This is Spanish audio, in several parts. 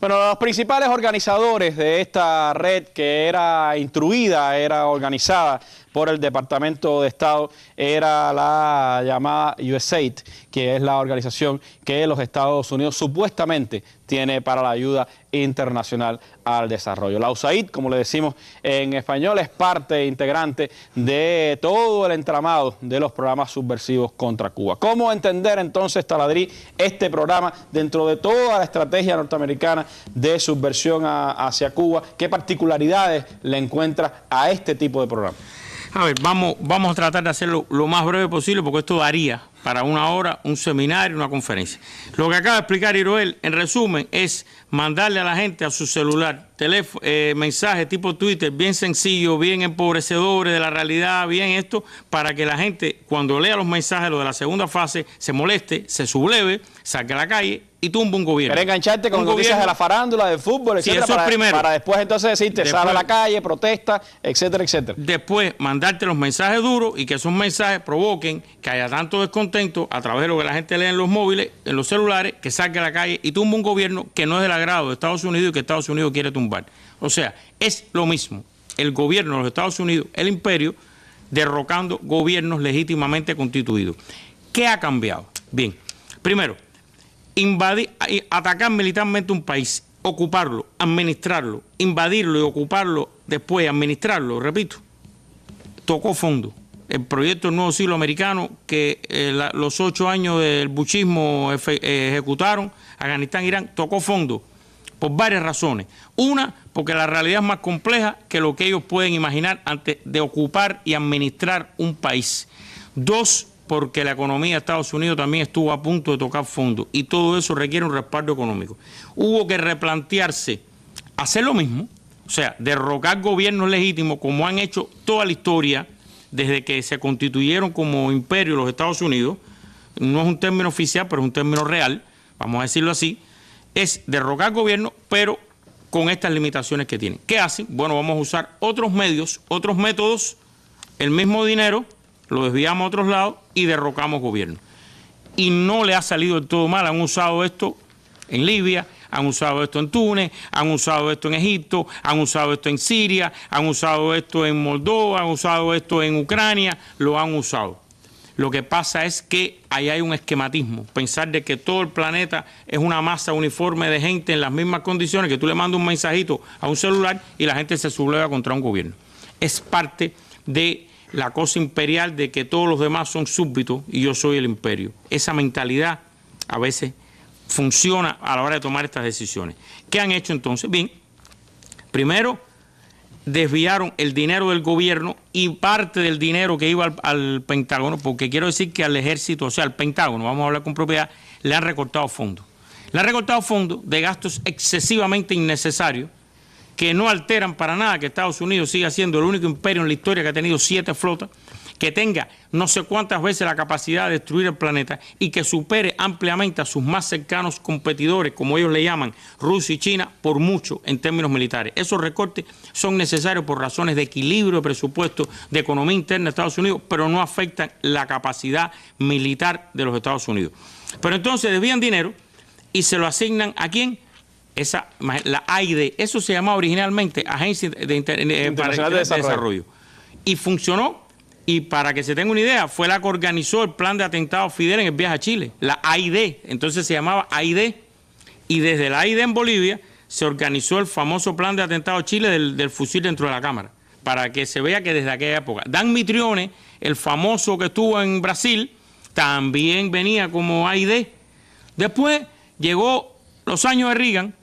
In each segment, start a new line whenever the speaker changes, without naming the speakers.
Bueno, los principales organizadores de esta red, que era instruida, era organizada por el Departamento de Estado, era la llamada USAID, que es la organización que los Estados Unidos supuestamente tiene para la ayuda internacional al desarrollo. La USAID, como le decimos en español, es parte integrante de todo el entramado de los programas subversivos contra Cuba. ¿Cómo entender entonces, Taladrí, este programa dentro de toda la estrategia norteamericana de subversión hacia Cuba? ¿Qué particularidades le encuentra a este tipo de programa?
A ver, vamos a tratar de hacerlo lo más breve posible porque esto daría para una hora, un seminario, una conferencia. Lo que acaba de explicar Iroel, en resumen, es mandarle a la gente a su celular mensajes tipo Twitter, bien sencillo, bien empobrecedores de la realidad, bien esto, para que la gente, cuando lea los mensajes, lo de la segunda fase, se moleste, se subleve, saque a la calle y tumba un gobierno.
Querés engancharte con noticias de la farándula, del fútbol, etcétera,
sí,
para después entonces decirte, sale a la calle, protesta, etcétera, etcétera.
Después, mandarte los mensajes duros y que esos mensajes provoquen que haya tanto descontento a través de lo que la gente lee en los móviles, en los celulares, que salga a la calle y tumba un gobierno que no es del agrado de Estados Unidos y que Estados Unidos quiere tumbar. O sea, es lo mismo. El gobierno de los Estados Unidos, el imperio, derrocando gobiernos legítimamente constituidos. ¿Qué ha cambiado? Bien, primero, atacar militarmente un país, ocuparlo, administrarlo, invadirlo y ocuparlo, después administrarlo, repito, tocó fondo. El proyecto del nuevo siglo americano que los 8 años del buchismo ejecutaron, Afganistán, Irán, tocó fondo por varias razones. Una, porque la realidad es más compleja que lo que ellos pueden imaginar antes de ocupar y administrar un país. Dos, porque la economía de Estados Unidos también estuvo a punto de tocar fondo y todo eso requiere un respaldo económico. Hubo que replantearse, hacer lo mismo, o sea, derrocar gobiernos legítimos como han hecho toda la historia desde que se constituyeron como imperio los Estados Unidos. No es un término oficial, pero es un término real, vamos a decirlo así, es derrocar gobiernos, pero con estas limitaciones que tienen. ¿Qué hacen? Bueno, vamos a usar otros medios, otros métodos, el mismo dinero, lo desviamos a otros lados y derrocamos gobierno. Y no le ha salido del todo mal. Han usado esto en Libia, han usado esto en Túnez, han usado esto en Egipto, han usado esto en Siria, han usado esto en Moldova, han usado esto en Ucrania, lo han usado. Lo que pasa es que ahí hay un esquematismo. Pensar de que todo el planeta es una masa uniforme de gente en las mismas condiciones, que tú le mandas un mensajito a un celular y la gente se subleva contra un gobierno. Es parte de la cosa imperial de que todos los demás son súbditos y yo soy el imperio. Esa mentalidad a veces funciona a la hora de tomar estas decisiones. ¿Qué han hecho entonces? Bien, primero desviaron el dinero del gobierno y parte del dinero que iba al Pentágono, porque quiero decir que al ejército, o sea, al Pentágono, vamos a hablar con propiedad, le han recortado fondos. Le han recortado fondos de gastos excesivamente innecesarios que no alteran para nada que Estados Unidos siga siendo el único imperio en la historia que ha tenido 7 flotas, que tenga no sé cuántas veces la capacidad de destruir el planeta y que supere ampliamente a sus más cercanos competidores, como ellos le llaman, Rusia y China, por mucho en términos militares. Esos recortes son necesarios por razones de equilibrio de presupuesto, de economía interna de Estados Unidos, pero no afectan la capacidad militar de los Estados Unidos. Pero entonces desvían dinero y se lo asignan ¿a quién? La AID, eso se llamaba originalmente Agencia Internacional de Desarrollo. Y funcionó, y para que se tenga una idea, fue la que organizó el plan de atentado Fidel en el viaje a Chile, la AID, entonces se llamaba AID, y desde la AID en Bolivia se organizó el famoso plan de atentado Chile del fusil dentro de la cámara, para que se vea que desde aquella época. Dan Mitrione, el famoso que estuvo en Brasil, también venía como AID. Después llegó los años de Reagan,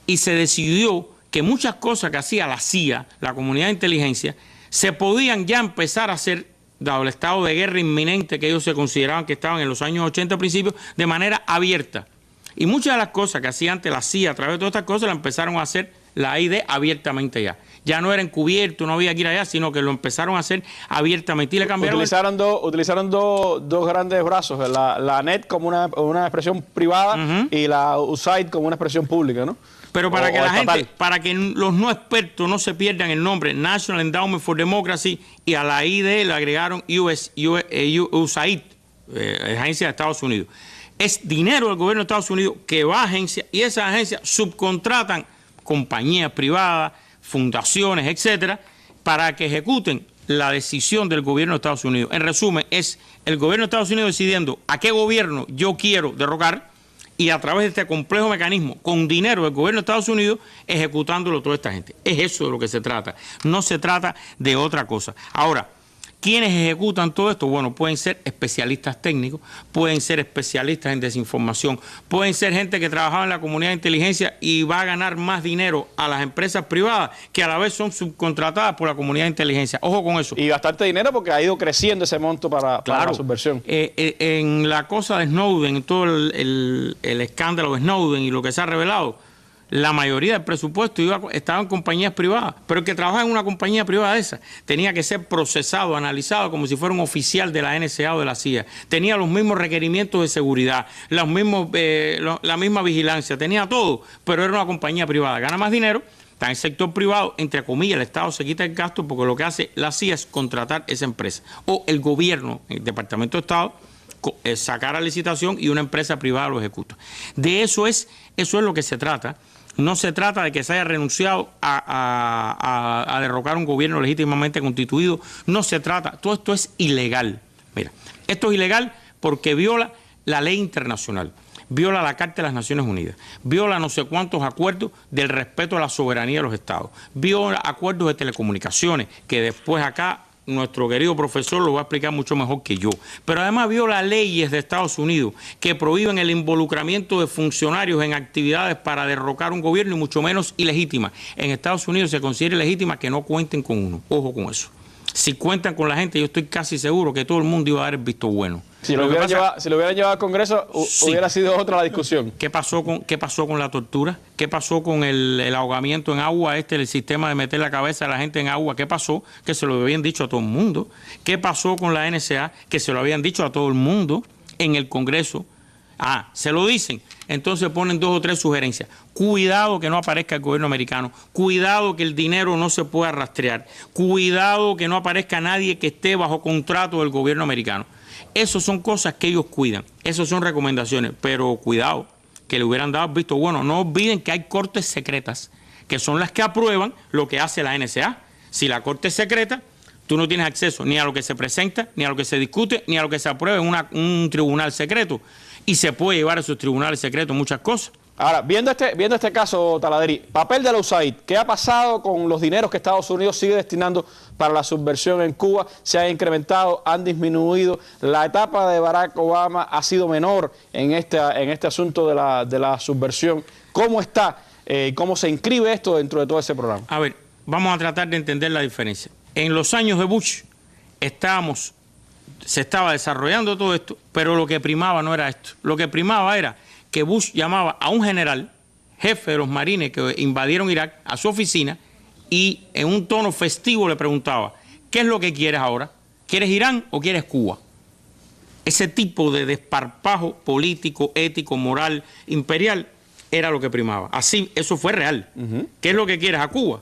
y se decidió que muchas cosas que hacía la CIA, la comunidad de inteligencia, se podían ya empezar a hacer, dado el estado de guerra inminente que ellos se consideraban que estaban en los años 80 principios, de manera abierta. Y muchas de las cosas que hacía antes la CIA a través de todas estas cosas, la empezaron a hacer la AID abiertamente ya. Ya no era encubierto, no había que ir allá, sino que lo empezaron a hacer abiertamente. Y le cambiaron
utilizaron dos grandes brazos, la NET como una expresión privada y la USAID como una expresión pública, ¿no?
Pero para que la gente, para que los no expertos no se pierdan el nombre, National Endowment for Democracy, y a la ID le agregaron USAID, Agencia de Estados Unidos. Es dinero del gobierno de Estados Unidos que va a agencias y esas agencias subcontratan compañías privadas, fundaciones, etcétera, para que ejecuten la decisión del gobierno de Estados Unidos. En resumen, es el gobierno de Estados Unidos decidiendo a qué gobierno yo quiero derrocar y a través de este complejo mecanismo, con dinero del gobierno de Estados Unidos, ejecutándolo toda esta gente. Es eso de lo que se trata. No se trata de otra cosa. Ahora, ¿quiénes ejecutan todo esto? Bueno, pueden ser especialistas técnicos, pueden ser especialistas en desinformación, pueden ser gente que trabajaba en la comunidad de inteligencia y va a ganar más dinero a las empresas privadas que a la vez son subcontratadas por la comunidad de inteligencia. Ojo con eso.
Y bastante dinero porque ha ido creciendo ese monto para la subversión.
En la cosa de Snowden, en todo el escándalo de Snowden y lo que se ha revelado, la mayoría del presupuesto estaba en compañías privadas, pero el que trabajaba en una compañía privada de esa tenía que ser procesado, analizado como si fuera un oficial de la NSA o de la CIA. Tenía los mismos requerimientos de seguridad, la misma vigilancia, tenía todo, pero era una compañía privada. Gana más dinero, está en el sector privado, entre comillas, el Estado se quita el gasto porque lo que hace la CIA es contratar esa empresa. O el gobierno, el Departamento de Estado, sacar a licitación y una empresa privada lo ejecuta. De eso es lo que se trata. No se trata de que se haya renunciado a derrocar un gobierno legítimamente constituido. No se trata. Todo esto es ilegal. Mira, esto es ilegal porque viola la ley internacional, viola la Carta de las Naciones Unidas, viola no sé cuántos acuerdos del respeto a la soberanía de los estados, viola acuerdos de telecomunicaciones, que después acá nuestro querido profesor lo va a explicar mucho mejor que yo. Pero además viola leyes de Estados Unidos que prohíben el involucramiento de funcionarios en actividades para derrocar un gobierno y mucho menos ilegítima. En Estados Unidos se considera ilegítima que no cuenten con uno. Ojo con eso. Si cuentan con la gente, yo estoy casi seguro que todo el mundo iba a dar el visto bueno.
Si lo hubieran llevado al Congreso, sí, hubiera sido otra la discusión.
¿Qué pasó con la tortura? ¿Qué pasó con el ahogamiento en agua, el sistema de meter la cabeza de la gente en agua? ¿Qué pasó? Que se lo habían dicho a todo el mundo. ¿Qué pasó con la NSA? Que se lo habían dicho a todo el mundo en el Congreso. Ah, se lo dicen. Entonces ponen 2 o 3 sugerencias. Cuidado que no aparezca el gobierno americano. Cuidado que el dinero no se pueda rastrear. Cuidado que no aparezca nadie que esté bajo contrato del gobierno americano. Esas son cosas que ellos cuidan. Esas son recomendaciones. Pero cuidado, que le hubieran dado visto bueno. No olviden que hay cortes secretas, que son las que aprueban lo que hace la NSA. Si la corte es secreta, tú no tienes acceso ni a lo que se presenta, ni a lo que se discute, ni a lo que se aprueba en un tribunal secreto. Y se puede llevar a esos tribunales secretos muchas cosas.
Ahora, viendo este caso, Taladeri, papel de la USAID, ¿qué ha pasado con los dineros que Estados Unidos sigue destinando para la subversión en Cuba? ¿Se han incrementado? ¿Han disminuido? La etapa de Barack Obama ha sido menor en este asunto de la subversión. ¿Cómo está? ¿Cómo se inscribe esto dentro de todo ese programa?
A ver, vamos a tratar de entender la diferencia. En los años de Bush se estaba desarrollando todo esto, pero lo que primaba no era esto. Lo que primaba era que Bush llamaba a un general, jefe de los marines que invadieron Irak, a su oficina y en un tono festivo le preguntaba, ¿qué es lo que quieres ahora? ¿Quieres Irán o quieres Cuba? Ese tipo de desparpajo político, ético, moral, imperial, era lo que primaba. Así, eso fue real. ¿Qué es lo que quieres a Cuba?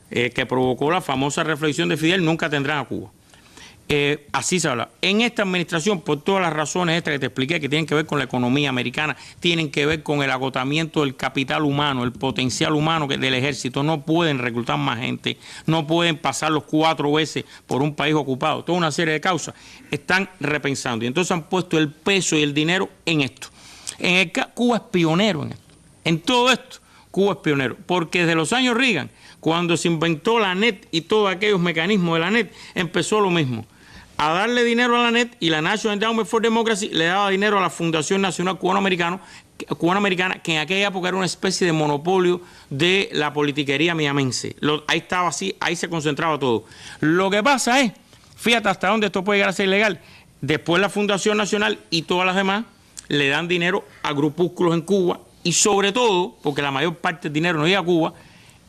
Que provocó la famosa reflexión de Fidel, nunca tendrán a Cuba. Así se habla. En esta administración, por todas las razones estas que te expliqué, que tienen que ver con la economía americana, tienen que ver con el agotamiento del capital humano, el potencial humano del ejército, no pueden reclutar más gente, no pueden pasarlos 4 veces por un país ocupado, toda una serie de causas, están repensando. Y entonces han puesto el peso y el dinero en esto. Cuba es pionero en esto. En todo esto, Cuba es pionero, porque desde los años Reagan, cuando se inventó la NET y todos aquellos mecanismos de la NET, empezó lo mismo. A darle dinero a la NET, y la National Endowment for Democracy le daba dinero a la Fundación Nacional Cubano-Americana, que en aquella época era una especie de monopolio de la politiquería miamense. Ahí estaba así, ahí se concentraba todo. Lo que pasa es, fíjate hasta dónde esto puede llegar a ser ilegal, después la Fundación Nacional y todas las demás le dan dinero a grupúsculos en Cuba y sobre todo, porque la mayor parte del dinero no llega a Cuba,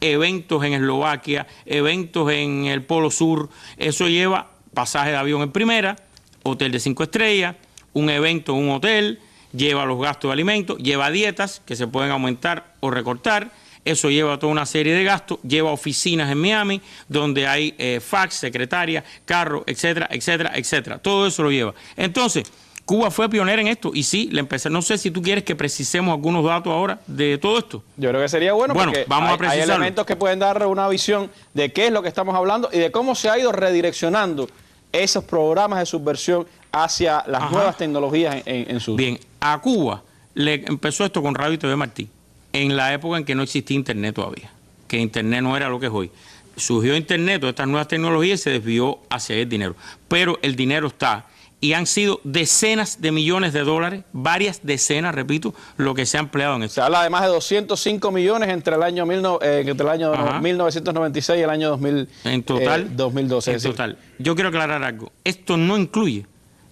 eventos en Eslovaquia, eventos en el Polo Sur, eso lleva pasaje de avión en primera, hotel de 5 estrellas, un evento en un hotel, lleva los gastos de alimentos, lleva dietas que se pueden aumentar o recortar, eso lleva toda una serie de gastos, lleva oficinas en Miami donde hay fax, secretaria, carro, etcétera, etcétera, etcétera. Todo eso lo lleva. Entonces, Cuba fue pionera en esto y sí, le empecé. No sé si tú quieres que precisemos algunos datos ahora de todo esto.
Yo creo que sería bueno porque
vamos a precisarlo.
Hay elementos que pueden dar una visión de qué es lo que estamos hablando y de cómo se ha ido redireccionando esos programas de subversión hacia las nuevas tecnologías en su...
Bien, a Cuba le empezó esto con Radio y TV Martí, en la época en que no existía Internet todavía, que Internet no era lo que es hoy. Surgió Internet, todas estas nuevas tecnologías, y se desvió hacia el dinero. Pero el dinero está... Y han sido decenas de millones de dólares, varias decenas, repito, lo que se ha empleado en esto.
Se habla de más de 205 millones entre el año 1996 y el año 2012.
En total. Yo quiero aclarar algo. Esto no incluye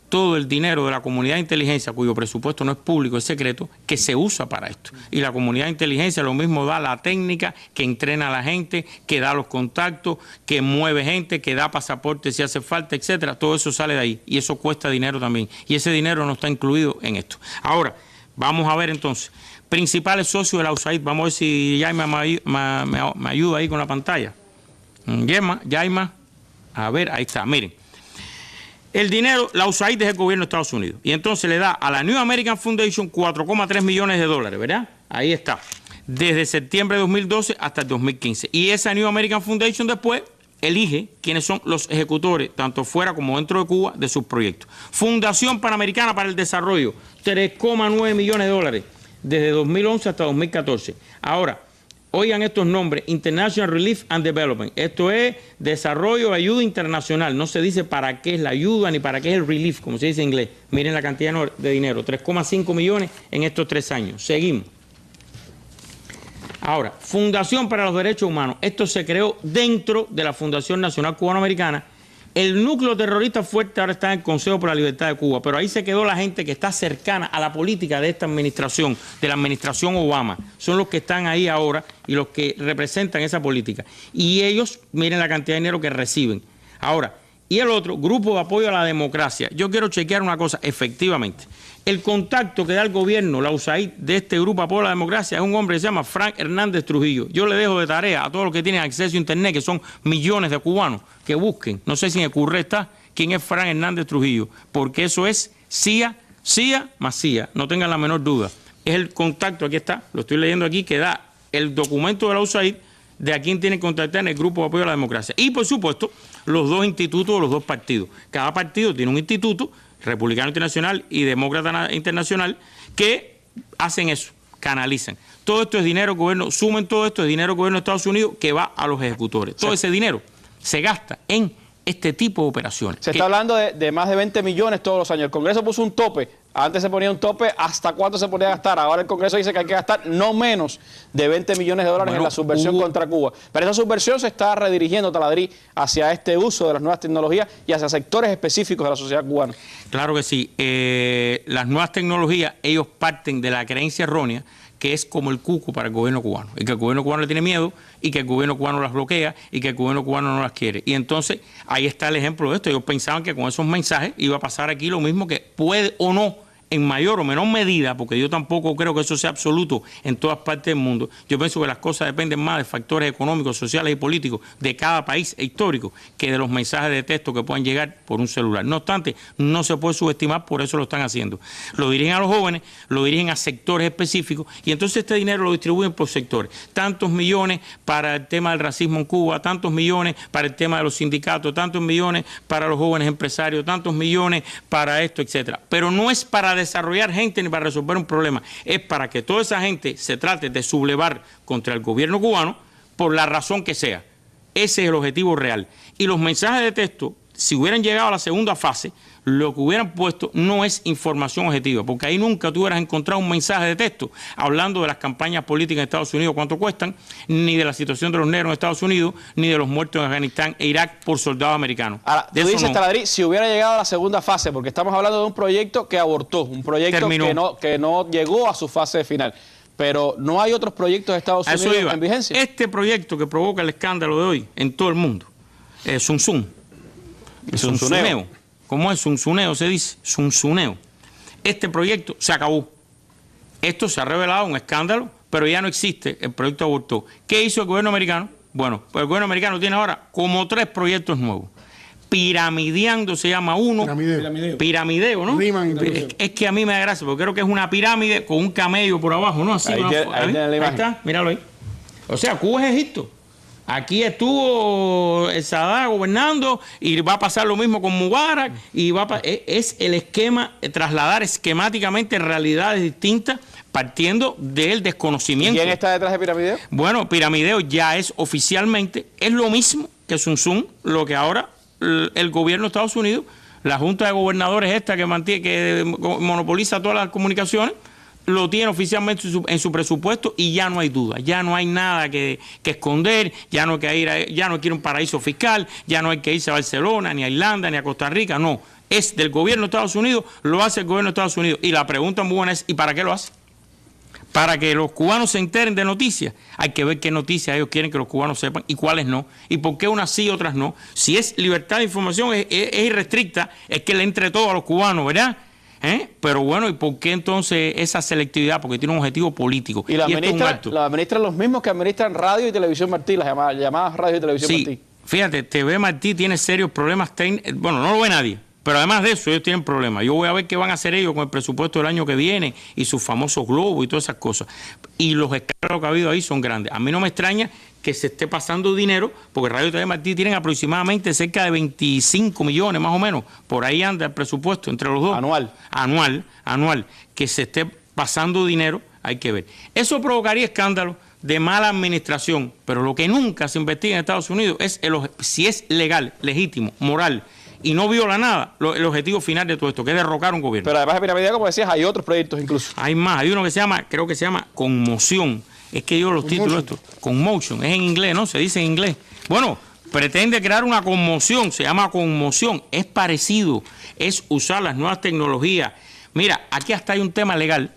todo el dinero de la comunidad de inteligencia, cuyo presupuesto no es público, es secreto, que se usa para esto. Y la comunidad de inteligencia lo mismo da la técnica, que entrena a la gente, que da los contactos, que mueve gente, que da pasaporte si hace falta, etcétera. Todo eso sale de ahí y eso cuesta dinero también. Y ese dinero no está incluido en esto. Ahora, vamos a ver entonces, principales socios de la USAID. Vamos a ver si Yaima me ayuda ahí con la pantalla. Yaima, a ver, ahí está, miren. El dinero, la USAID es el gobierno de Estados Unidos. Y entonces le da a la New American Foundation 4,3 millones de dólares, ¿verdad? Ahí está. Desde septiembre de 2012 hasta el 2015. Y esa New American Foundation después elige quiénes son los ejecutores, tanto fuera como dentro de Cuba, de sus proyectos. Fundación Panamericana para el Desarrollo, 3,9 millones de dólares, desde 2011 hasta 2014. Ahora, oigan estos nombres: International Relief and Development. Esto es desarrollo, ayuda internacional. No se dice para qué es la ayuda ni para qué es el relief, como se dice en inglés. Miren la cantidad de dinero, 3,5 millones en estos 3 años. Seguimos. Ahora, Fundación para los Derechos Humanos. Esto se creó dentro de la Fundación Nacional Cubano-Americana. El núcleo terrorista fuerte ahora está en el Consejo por la Libertad de Cuba, pero ahí se quedó la gente que está cercana a la política de esta administración, de la administración Obama. Son los que están ahí ahora y los que representan esa política. Y ellos, miren la cantidad de dinero que reciben. Ahora, y el otro, Grupo de Apoyo a la Democracia. Yo quiero chequear una cosa, efectivamente. El contacto que da el gobierno, la USAID, de este Grupo de Apoyo a la Democracia, es un hombre que se llama Frank Hernández Trujillo. Yo le dejo de tarea a todos los que tienen acceso a Internet, que son millones de cubanos, que busquen, no sé si en el curré está, quién es Frank Hernández Trujillo, porque eso es CIA más CIA, no tengan la menor duda. Es el contacto, aquí está, lo estoy leyendo aquí, que da el documento de la USAID de a quién tiene que contactar en el Grupo de Apoyo a la Democracia. Y, por supuesto, los dos institutos de los dos partidos. Cada partido tiene un instituto, Republicano Internacional y Demócrata Internacional, que hacen eso, canalizan. Todo esto es dinero del gobierno, sumen todo esto es dinero del gobierno de Estados Unidos que va a los ejecutores. Todo ese dinero se gasta en este tipo de operaciones.
Se está hablando de más de 20 millones todos los años. El Congreso puso un tope. Antes se ponía un tope hasta cuánto se podía gastar. Ahora el Congreso dice que hay que gastar no menos de 20 millones de dólares en la subversión contra Cuba. Pero esa subversión se está redirigiendo, Taladrí, hacia este uso de las nuevas tecnologías y hacia sectores específicos de la sociedad cubana.
Claro que sí. Las nuevas tecnologías, ellos parten de la creencia errónea que es como el cuco para el gobierno cubano, y que el gobierno cubano le tiene miedo, y que el gobierno cubano las bloquea, y que el gobierno cubano no las quiere. Y entonces, ahí está el ejemplo de esto. Ellos pensaban que con esos mensajes iba a pasar aquí lo mismo, que puede o no, en mayor o menor medida, porque yo tampoco creo que eso sea absoluto en todas partes del mundo. Yo pienso que las cosas dependen más de factores económicos, sociales y políticos de cada país e histórico que de los mensajes de texto que puedan llegar por un celular. No obstante, no se puede subestimar, por eso lo están haciendo. Lo dirigen a los jóvenes, lo dirigen a sectores específicos y entonces este dinero lo distribuyen por sectores. Tantos millones para el tema del racismo en Cuba, tantos millones para el tema de los sindicatos, tantos millones para los jóvenes empresarios, tantos millones para esto, etcétera. Pero no es para desarrollar gente ni para resolver un problema, es para que toda esa gente se trate de sublevar contra el gobierno cubano por la razón que sea. Ese es el objetivo real. Y los mensajes de texto, si hubieran llegado a la segunda fase, lo que hubieran puesto no es información objetiva, porque ahí nunca tú hubieras encontrado un mensaje de texto hablando de las campañas políticas en Estados Unidos, cuánto cuestan, ni de la situación de los negros en Estados Unidos, ni de los muertos en Afganistán e Irak por soldados americanos.
Ahora, tú dices, Taladrí, si hubiera llegado a la segunda fase, porque estamos hablando de un proyecto que abortó, un proyecto que no llegó a su fase final. Pero no hay otros proyectos de Estados Unidos en vigencia.
Este proyecto que provoca el escándalo de hoy en todo el mundo, Zunzuneo. ¿Cómo es? Zunzuneo se dice. Zunzuneo. Este proyecto se acabó. Esto se ha revelado un escándalo, pero ya no existe. El proyecto abortó. ¿Qué hizo el gobierno americano? Bueno, pues el gobierno americano tiene ahora como 3 proyectos nuevos. piramideando, se llama uno. Piramideo, ¿no? Es que a mí me da gracia, porque creo que es una pirámide con un camello por abajo, ¿no? Así, ahí está, míralo ahí. O sea, Cuba es Egipto. Aquí estuvo Saddam gobernando y va a pasar lo mismo con Mubarak. Y es el esquema, trasladar esquemáticamente realidades distintas partiendo del desconocimiento.
¿Quién está detrás de Piramideo?
Bueno, Piramideo ya es oficialmente, es lo mismo que Sun Sun, lo que ahora el gobierno de Estados Unidos, la Junta de Gobernadores esta que monopoliza todas las comunicaciones, lo tiene oficialmente en su presupuesto y ya no hay duda, ya no hay nada que esconder, ya no hay que ir a un paraíso fiscal, ya no hay que irse a Barcelona, ni a Irlanda, ni a Costa Rica, no, es del gobierno de Estados Unidos, lo hace el gobierno de Estados Unidos. Y la pregunta muy buena es, ¿y para qué lo hace? Para que los cubanos se enteren de noticias. Hay que ver qué noticias ellos quieren que los cubanos sepan y cuáles no. Y por qué unas sí y otras no. Si es libertad de información, es irrestricta, es que le entre todo a los cubanos, ¿verdad? Pero bueno, ¿y por qué entonces esa selectividad? Porque tiene un objetivo político.
Y la administran los mismos que administran Radio y Televisión Martí, las llamadas Radio y Televisión Martí.
Fíjate, TV Martí tiene serios problemas técnicos. Bueno, no lo ve nadie. Pero además de eso, ellos tienen problemas. Yo voy a ver qué van a hacer ellos con el presupuesto del año que viene y sus famosos globos y todas esas cosas. Y los escándalos que ha habido ahí son grandes. A mí no me extraña que se esté pasando dinero, porque Radio TV Martí tienen aproximadamente cerca de 25 millones más o menos. Por ahí anda el presupuesto entre los dos. Anual. Que se esté pasando dinero, hay que ver. Eso provocaría escándalos de mala administración, pero lo que nunca se investiga en Estados Unidos es si es legal, legítimo, moral, y no viola nada el objetivo final de todo esto, que es derrocar un gobierno.
Pero además de Piramideo, como decías, hay otros proyectos incluso.
Hay más, hay uno que creo que se llama Conmoción. Es que yo los títulos estos, Conmotion, es en inglés, ¿no? Se dice en inglés. Bueno, pretende crear una conmoción, se llama Conmoción, es parecido, es usar las nuevas tecnologías. Mira, aquí hasta hay un tema legal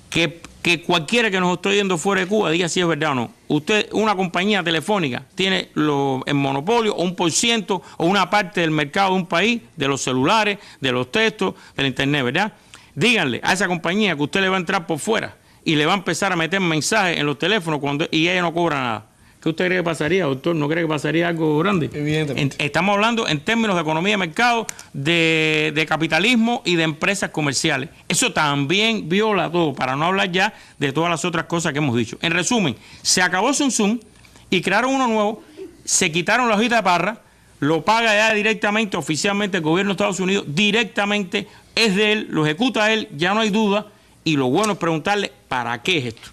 que cualquiera que nos esté yendo fuera de Cuba diga si es verdad o no. Usted, una compañía telefónica, tiene el monopolio o 1% o una parte del mercado de un país, de los celulares, de los textos, del internet, ¿verdad? Díganle a esa compañía que usted le va a entrar por fuera y le va a empezar a meter mensajes en los teléfonos y ella no cobra nada. ¿Qué usted cree que pasaría, doctor? ¿No cree que pasaría algo grande? Evidentemente. Estamos hablando en términos de economía de mercado, de capitalismo y de empresas comerciales. Eso también viola todo, para no hablar ya de todas las otras cosas que hemos dicho. En resumen, se acabó Sun Sun y crearon uno nuevo, se quitaron la hojita de parra, lo paga ya directamente, oficialmente el gobierno de Estados Unidos, directamente es de él, lo ejecuta él, ya no hay duda, y lo bueno es preguntarle, ¿para qué es esto?